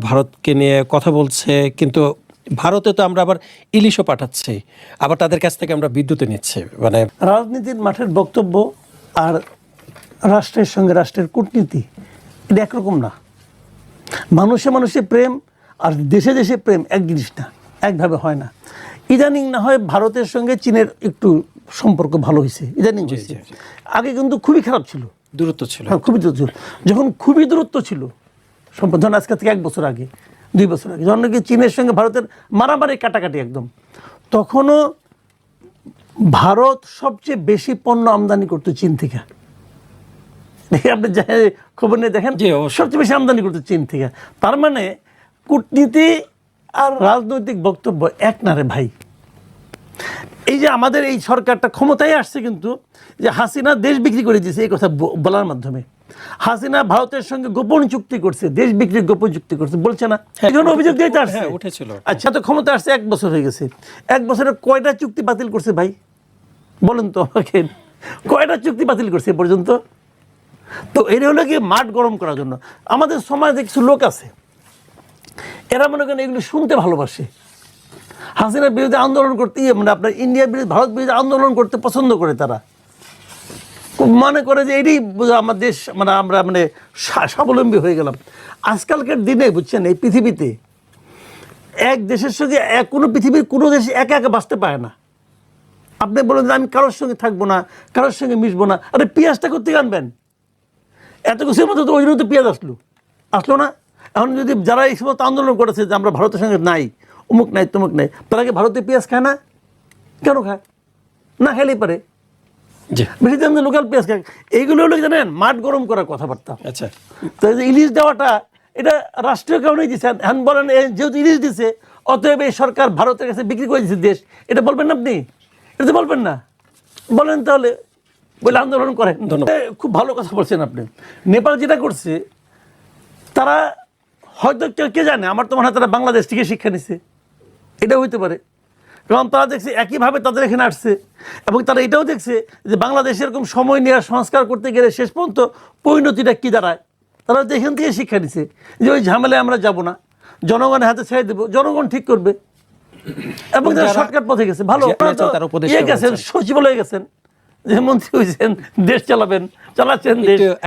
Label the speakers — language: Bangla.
Speaker 1: ভারতকে নিয়ে কথা বলছে, কিন্তু ভারতে তো আমরা আবার ইলিশও পাঠাচ্ছি, আবার তাদের কাছ থেকে আমরা বিদ্যুৎ নিচ্ছি। মানে
Speaker 2: রাজনীতির মাঠের বক্তব্য আর রাষ্ট্রের সঙ্গে রাষ্ট্রের কূটনীতি এটা একরকম না। মানুষে মানুষে প্রেম আর দেশে দেশে প্রেম এক জিনিস না, একভাবে হয় না। ইদানিং না হয় ভারতের সঙ্গে চীনের একটু সম্পর্ক ভালো হয়েছে, ইদানিং হয়েছে। আগে কিন্তু খুবই খারাপ ছিল,
Speaker 1: দূরত্ব ছিল।
Speaker 2: হ্যাঁ, খুবই দূরত্ব ছিল। যখন খুবই দূরত্ব ছিল সম্পর্ক, ধরুন আজকে থেকে 1 বছর আগে, 2 বছর আগে, যখন নাকি চীনের সঙ্গে ভারতের মারামারি কাটাকাটি একদম, তখনও ভারত সবচেয়ে বেশি পণ্য আমদানি করতো চীন থেকে। আপনি খবর নিয়ে দেখেন, সবচেয়ে বেশি আমদানি করতো চীন থেকে। তার মানে কূটনীতি আর রাজনৈতিক বক্তব্য এক না রে ভাই। এই যে আমাদের এই সরকারটা ক্ষমতায় আসছে, কিন্তু যে হাসিনা দেশ বিক্রি করে দিয়েছে এই কথা বলার মাধ্যমে, হাসিনা ভারতের সঙ্গে গোপন চুক্তি করছে, দেশ বিক্রির গোপন চুক্তি করছে, বলছে না? এই জন্য অভিযোগ দিতে আসছে,
Speaker 1: উঠেছিল।
Speaker 2: আচ্ছা, তো ক্ষমতা আসছে 1 বছর হয়ে গেছে, 1 বছরে কয়টা চুক্তি বাতিল করছে ভাই বলেন তো আমাকে? কয়টা চুক্তি বাতিল করছে এ পর্যন্ত? তো এটা হলো কি মাঠ গরম করার জন্য। আমাদের সমাজে কিছু লোক আছে, এরা মনে করেন এগুলো শুনতে ভালোবাসে, হাসিনার বিরুদ্ধে আন্দোলন করতে, মানে আপনার ইন্ডিয়ার বিরুদ্ধে, ভারত বিরুদ্ধে আন্দোলন করতে পছন্দ করে। তারা মনে করে যে এটাই আমার দেশ, মানে আমরা মানে স্বাবলম্বী হয়ে গেলাম। আজকালকার দিনে বুঝছেন, এই পৃথিবীতে এক দেশের সঙ্গে কোনো পৃথিবীর কোনো দেশ একা একা বাঁচতে পারে না। আপনি বলেন যে আমি কারোর সঙ্গে থাকবো না, কারোর সঙ্গে মিশবো না, আরে পেঁয়াজটা করতে আনবেন? এত কিছুর মধ্যে তো ওই জন্য তো পেঁয়াজ আসলো না। এখন যদি যারা এই সমস্ত আন্দোলন করেছে যে আমরা ভারতের সঙ্গে নাই, অমুক নাই তমুক নাই, তারা কি ভারতে পেঁয়াজ খায় না? কেন খায় না? খাইলেই পারে, বেশি দাম লোকাল পেঁয়াজ খায়। এইগুলো হলো জানেন মাঠ গরম করার কথাবার্তা।
Speaker 1: আচ্ছা,
Speaker 2: তো ইলিশ দেওয়াটা এটা রাষ্ট্রীয় কারণেই দিচ্ছে। এখন বলেন যেহেতু ইলিশ দিছে, অতএব এই সরকার ভারতের কাছে বিক্রি করে দিচ্ছে দেশ, এটা বলবেন না আপনি? এটা তো বলবেন না, বলেন তাহলে, বলে আন্দোলন করেন। খুব ভালো কথা বলছেন আপনি। নেপাল যেটা করছে, তারা হয়তো কে জানে, আমার তো মনে হয় তারা বাংলাদেশ থেকে শিক্ষা নিছে, এটা হইতে পারে। কারণ তারা দেখছে একইভাবে তাদের এখানে আসছে, এবং তারা এটাও দেখছে যে বাংলাদেশ এরকম সময় নেওয়ার সংস্কার করতে গেলে শেষ পর্যন্ত পরিণতিটা কী দাঁড়ায়। তারা তো এখান থেকে শিক্ষা নিছে যে ওই ঝামেলায় আমরা যাব না, জনগণের হাতে ছেড়ে দেবো, জনগণ ঠিক করবে। এবং যারা শর্টকাট পথে গেছে, ভালো গেছেন, সচিবালয়ে গেছেন, যে মন্ত্রী হয়েছেন, দেশ চালাচ্ছেন দেশ।